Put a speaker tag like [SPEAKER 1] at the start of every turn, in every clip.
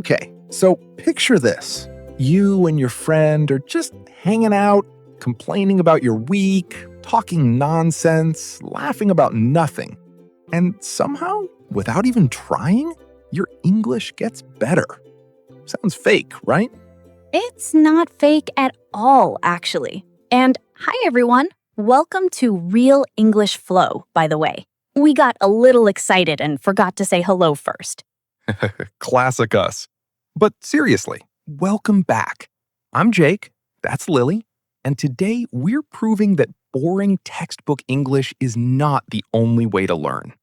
[SPEAKER 1] Okay, so picture this. You and your friend are just hanging out, complaining about your week, talking nonsense, laughing about nothing. And somehow, without even trying, your English gets better. Sounds fake, right?
[SPEAKER 2] It's not fake at all, actually. And hi, everyone. Welcome to Real English Flow, by the way. We got a little excited and forgot to say hello first.
[SPEAKER 1] Classic us. But seriously, welcome back. I'm Jake, that's Lily, and today we're proving that boring textbook English is not the only way to learn.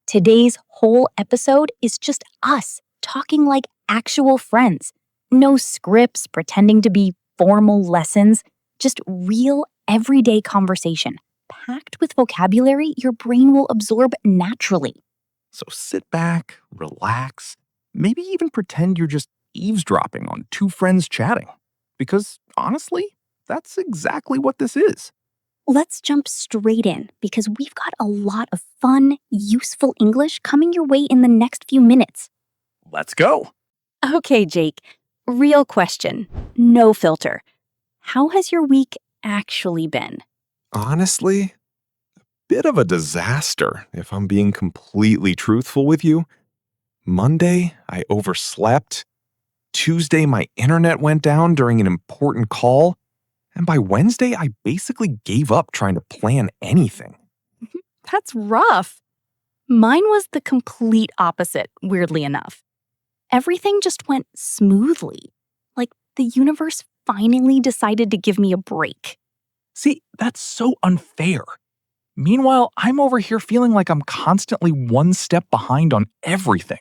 [SPEAKER 2] Today's whole episode is just us talking like actual friends. No scripts pretending to be formal lessons, just real everyday conversation, packed with vocabulary your brain will absorb naturally.
[SPEAKER 1] So sit back, relax, maybe even pretend you're just eavesdropping on two friends chatting. Because honestly, that's exactly what this is.
[SPEAKER 2] Let's jump straight in because we've got a lot of fun, useful English coming your way in the next few minutes.
[SPEAKER 1] Let's go.
[SPEAKER 2] Okay, Jake, real question, no filter. How has your week actually been?
[SPEAKER 3] Honestly, a bit of a disaster, if I'm being completely truthful with you. Monday, I overslept. Tuesday, my internet went down during an important call. And by Wednesday, I basically gave up trying to plan anything.
[SPEAKER 2] That's rough. Mine was the complete opposite, weirdly enough. Everything just went smoothly. Like the universe finally decided to give me a break.
[SPEAKER 1] See, that's so unfair. Meanwhile, I'm over here feeling like I'm constantly one step behind on everything.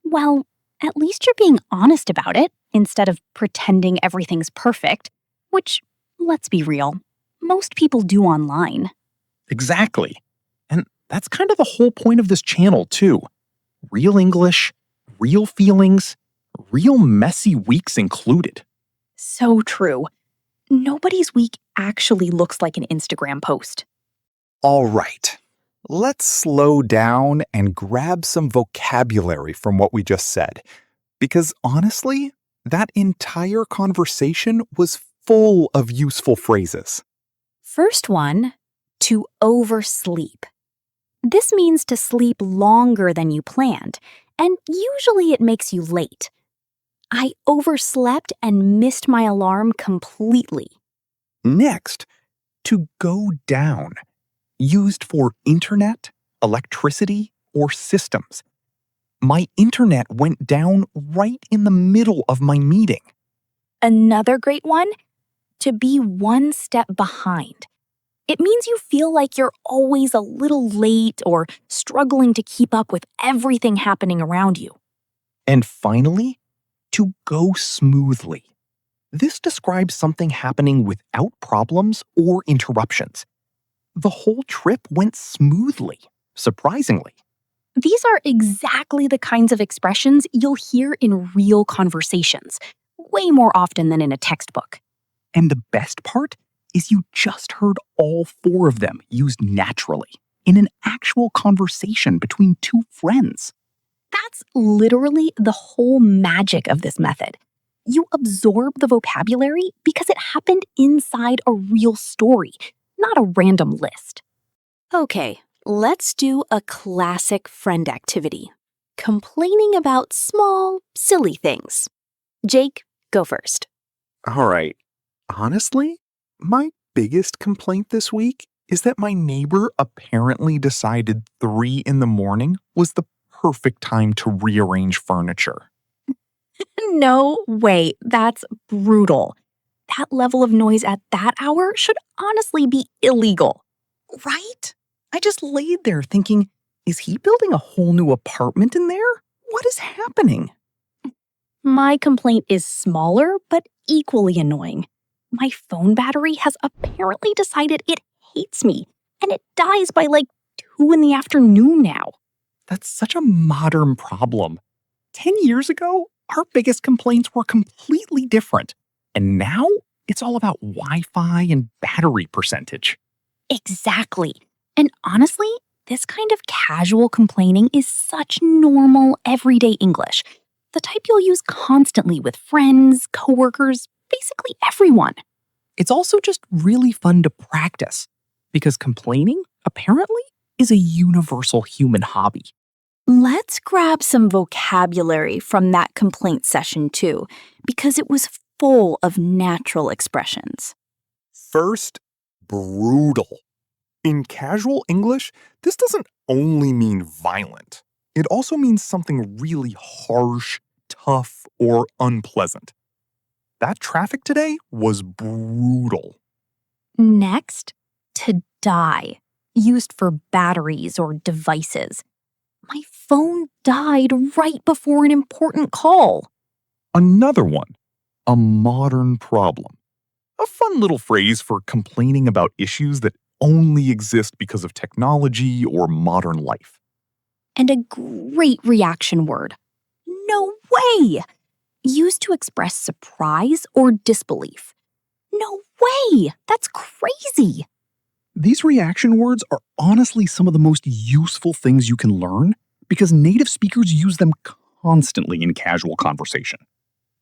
[SPEAKER 2] Well, at least you're being honest about it instead of pretending everything's perfect, which, let's be real, most people do online.
[SPEAKER 1] Exactly. And that's kind of the whole point of this channel, too. Real English, real feelings, real messy weeks included.
[SPEAKER 2] So true. Nobody's week actually looks like an Instagram post.
[SPEAKER 4] All right, let's slow down and grab some vocabulary from what we just said. Because honestly, that entire conversation was full of useful phrases.
[SPEAKER 2] First one, to oversleep. This means to sleep longer than you planned, and usually it makes you late. I overslept and missed my alarm completely.
[SPEAKER 1] Next, to go down. Used for internet, electricity, or systems. My internet went down right in the middle of my meeting.
[SPEAKER 2] Another great one, to be one step behind. It means you feel like you're always a little late or struggling to keep up with everything happening around you.
[SPEAKER 1] And finally, to go smoothly. This describes something happening without problems or interruptions. The whole trip went smoothly, surprisingly.
[SPEAKER 2] These are exactly the kinds of expressions you'll hear in real conversations, way more often than in a textbook.
[SPEAKER 1] And the best part is you just heard all four of them used naturally in an actual conversation between two friends.
[SPEAKER 2] That's literally the whole magic of this method. You absorb the vocabulary because it happened inside a real story, not a random list. Okay, let's do a classic friend activity. Complaining about small, silly things. Jake, go first.
[SPEAKER 4] All right, honestly, my biggest complaint this week is that
[SPEAKER 1] My neighbor apparently decided 3 a.m. was the perfect time to rearrange furniture.
[SPEAKER 2] No way, that's brutal. That level of noise at that hour should honestly be illegal.
[SPEAKER 1] Right? I just laid there thinking, is he building a whole new apartment in there? What is happening?
[SPEAKER 2] My complaint is smaller, but equally annoying. My phone battery has apparently decided it hates me, and it dies by like 2 in the afternoon now.
[SPEAKER 1] That's such a modern problem. 10 years ago, our biggest complaints were completely different. And now it's all about Wi-Fi and battery percentage.
[SPEAKER 2] Exactly. And honestly, this kind of casual complaining is such normal, everyday English. The type you'll use constantly with friends, coworkers, basically everyone.
[SPEAKER 5] It's also just really fun to practice because complaining, apparently, is a universal human hobby.
[SPEAKER 2] Let's grab some vocabulary from that complaint session too, because it was full of natural expressions.
[SPEAKER 4] First, brutal. In casual English, this doesn't only mean violent. It also means something really harsh, tough, or unpleasant. That traffic today was brutal.
[SPEAKER 2] Next, to die, used for batteries or devices. My phone died right before an important call.
[SPEAKER 4] Another one, a modern problem. A fun little phrase for complaining about issues that only exist because of technology or modern life.
[SPEAKER 2] And a great reaction word. No way! Used to express surprise or disbelief. No way! That's crazy!
[SPEAKER 5] These reaction words are honestly some of the most useful things you can learn because native speakers use them constantly in casual conversation.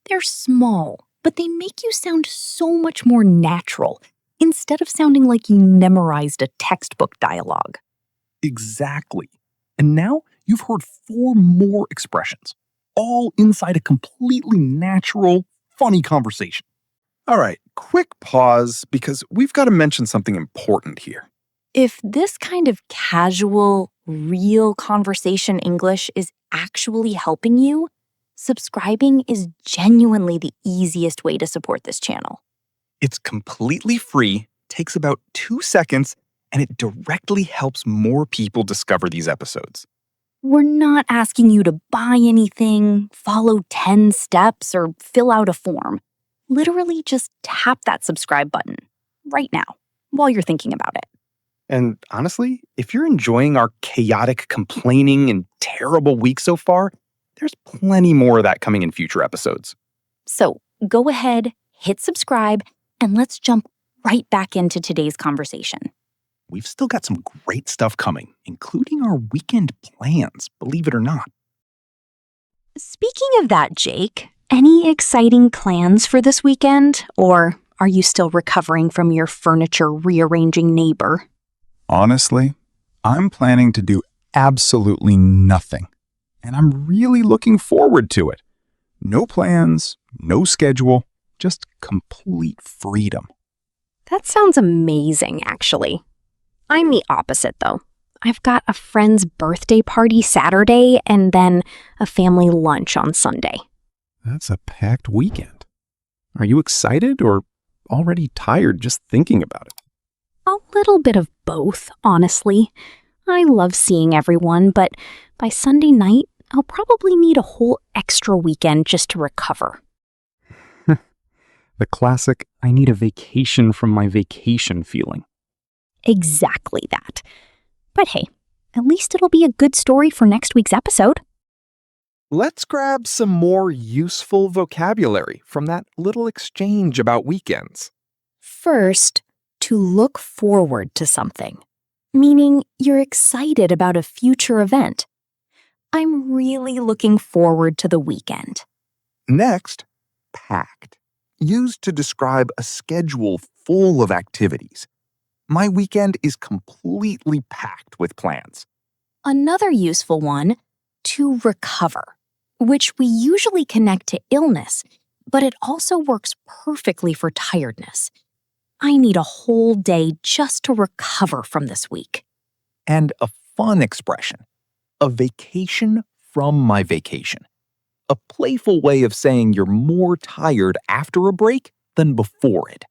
[SPEAKER 2] They're small, but they make you sound so much more natural instead of sounding like you memorized a textbook dialogue.
[SPEAKER 5] Exactly. And now you've heard 4 more expressions, all inside a completely natural, funny conversation.
[SPEAKER 4] All right, quick pause because we've got to mention something important here.
[SPEAKER 2] If this kind of casual, real conversation English is actually helping you, subscribing is genuinely the easiest way to support this channel.
[SPEAKER 4] It's completely free, takes about 2 seconds, and it directly helps more people discover these episodes.
[SPEAKER 2] We're not asking you to buy anything, follow 10 steps, or fill out a form. Literally just tap that subscribe button right now while you're thinking about it.
[SPEAKER 4] And honestly, if you're enjoying our chaotic complaining and terrible week so far, there's plenty more of that coming in future episodes.
[SPEAKER 2] So go ahead, hit subscribe, and let's jump right back into today's conversation.
[SPEAKER 5] We've still got some great stuff coming, including our weekend plans, believe it or not.
[SPEAKER 2] Speaking of that, Jake, any exciting plans for this weekend? Or are you still recovering from your furniture rearranging neighbor?
[SPEAKER 4] Honestly, I'm planning to do absolutely nothing, and I'm really looking forward to it. No plans, no schedule, just complete freedom.
[SPEAKER 2] That sounds amazing, actually. I'm the opposite, though. I've got a friend's birthday party Saturday and then a family lunch on Sunday.
[SPEAKER 3] That's a packed weekend. Are you excited or already tired just thinking about it?
[SPEAKER 2] A little bit of both, honestly. I love seeing everyone, but by Sunday night, I'll probably need a whole extra weekend just to recover.
[SPEAKER 5] The classic, I need a vacation from my vacation feeling.
[SPEAKER 2] Exactly that. But hey, at least it'll be a good story for next week's episode.
[SPEAKER 3] Let's grab some more useful vocabulary from that little exchange about weekends.
[SPEAKER 2] First, to look forward to something, meaning you're excited about a future event. I'm really looking forward to the weekend.
[SPEAKER 1] Next, packed. Used to describe a schedule full of activities. My weekend is completely packed with plans.
[SPEAKER 2] Another useful one, to recover, which we usually connect to illness, but it also works perfectly for tiredness. I need a whole day just to recover from this week.
[SPEAKER 1] And a fun expression, a vacation from my vacation. A playful way of saying you're more tired after a break than before it.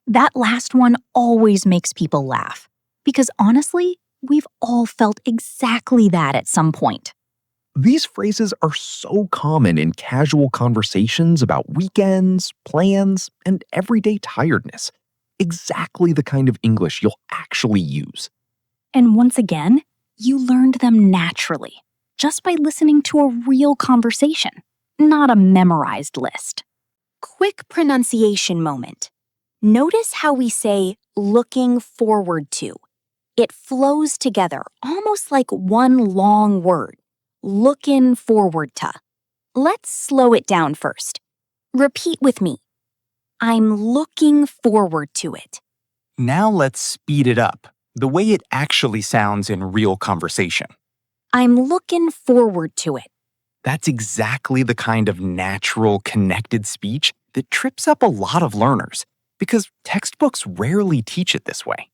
[SPEAKER 2] That last one always makes people laugh, because honestly, we've all felt exactly that at some point.
[SPEAKER 1] These phrases are so common in casual conversations about weekends, plans, and everyday tiredness. Exactly the kind of English you'll actually use.
[SPEAKER 2] And once again, you learned them naturally, just by listening to a real conversation, not a memorized list. Quick pronunciation moment. Notice how we say looking forward to. It flows together, almost like one long word. Looking forward to. Let's slow it down first. Repeat with me. I'm looking forward to it.
[SPEAKER 5] Now let's speed it up, the way it actually sounds in real conversation.
[SPEAKER 2] I'm looking forward to it.
[SPEAKER 5] That's exactly the kind of natural, connected speech that trips up a lot of learners, because textbooks rarely teach it this way.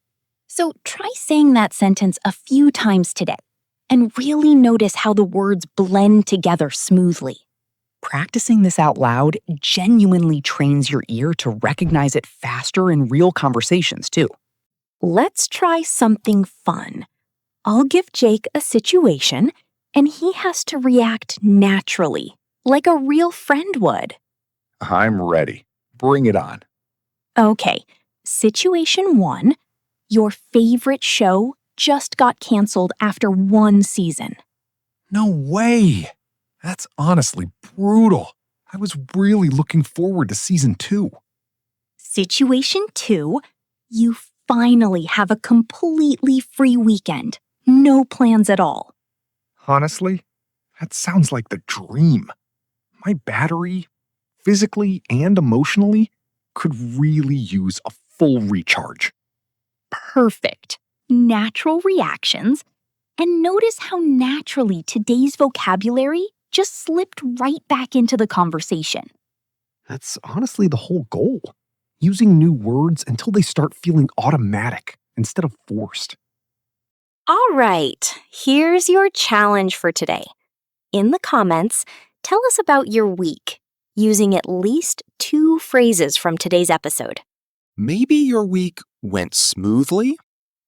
[SPEAKER 2] So try saying that sentence a few times today and really notice how the words blend together smoothly.
[SPEAKER 5] Practicing this out loud genuinely trains your ear to recognize it faster in real conversations, too.
[SPEAKER 2] Let's try something fun. I'll give Jake a situation, and he has to react naturally, like a real friend would.
[SPEAKER 1] I'm ready. Bring it on.
[SPEAKER 2] Okay, situation 1. Your favorite show just got canceled after 1 season.
[SPEAKER 1] No way. That's honestly brutal. I was really looking forward to season 2.
[SPEAKER 2] Situation 2. You finally have a completely free weekend. No plans at all.
[SPEAKER 1] Honestly, that sounds like the dream. My battery, physically and emotionally, could really use a full recharge.
[SPEAKER 2] Perfect. Natural reactions. And notice how naturally today's vocabulary just slipped right back into the conversation.
[SPEAKER 1] That's honestly the whole goal. Using new words until they start feeling automatic instead of forced.
[SPEAKER 2] All right, here's your challenge for today. In the comments, tell us about your week using at least 2 phrases from today's episode.
[SPEAKER 3] Maybe your week went smoothly,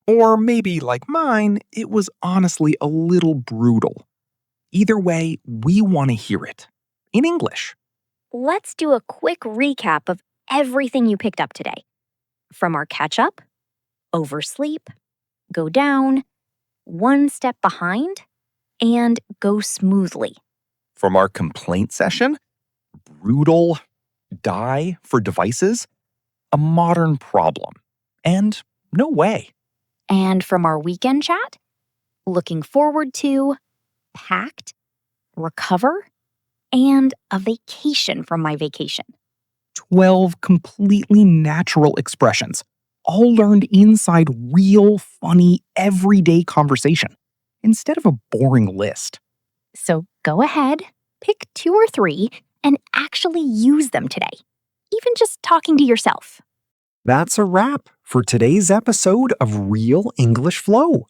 [SPEAKER 3] or maybe, like mine,
[SPEAKER 1] It was honestly a little brutal. Either way, we want to hear it. In English.
[SPEAKER 2] Let's do a quick recap of everything you picked up today. From our catch-up, oversleep, go down, 1 step behind, and go smoothly.
[SPEAKER 1] From our complaint session, brutal, die for devices, a modern problem, and no way.
[SPEAKER 2] And from our weekend chat, looking forward to, packed, recover, and a vacation from my vacation.
[SPEAKER 5] 12 completely natural expressions, all learned inside real, funny, everyday conversation, instead of a boring list.
[SPEAKER 2] So go ahead, pick 2 or 3, and actually use them today, even just talking to yourself.
[SPEAKER 5] That's a wrap for today's episode of Real English Flow.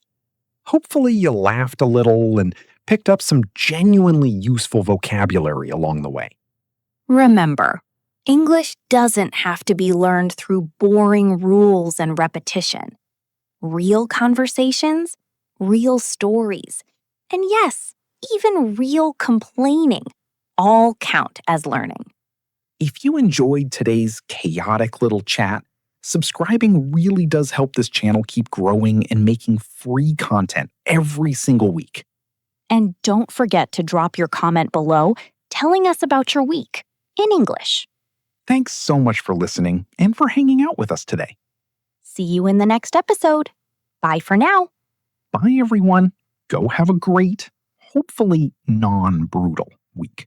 [SPEAKER 5] Hopefully you laughed a little and picked up some genuinely useful vocabulary along the way.
[SPEAKER 2] Remember, English doesn't have to be learned through boring rules and repetition. Real conversations, real stories, and yes, even real complaining all count as learning.
[SPEAKER 5] If you enjoyed today's chaotic little chat, subscribing really does help this channel keep growing and making free content every single week.
[SPEAKER 2] And don't forget to drop your comment below telling us about your week in English.
[SPEAKER 5] Thanks so much for listening and for hanging out with us today.
[SPEAKER 2] See you in the next episode. Bye for now.
[SPEAKER 5] Bye, everyone. Go have a great, hopefully non-brutal week.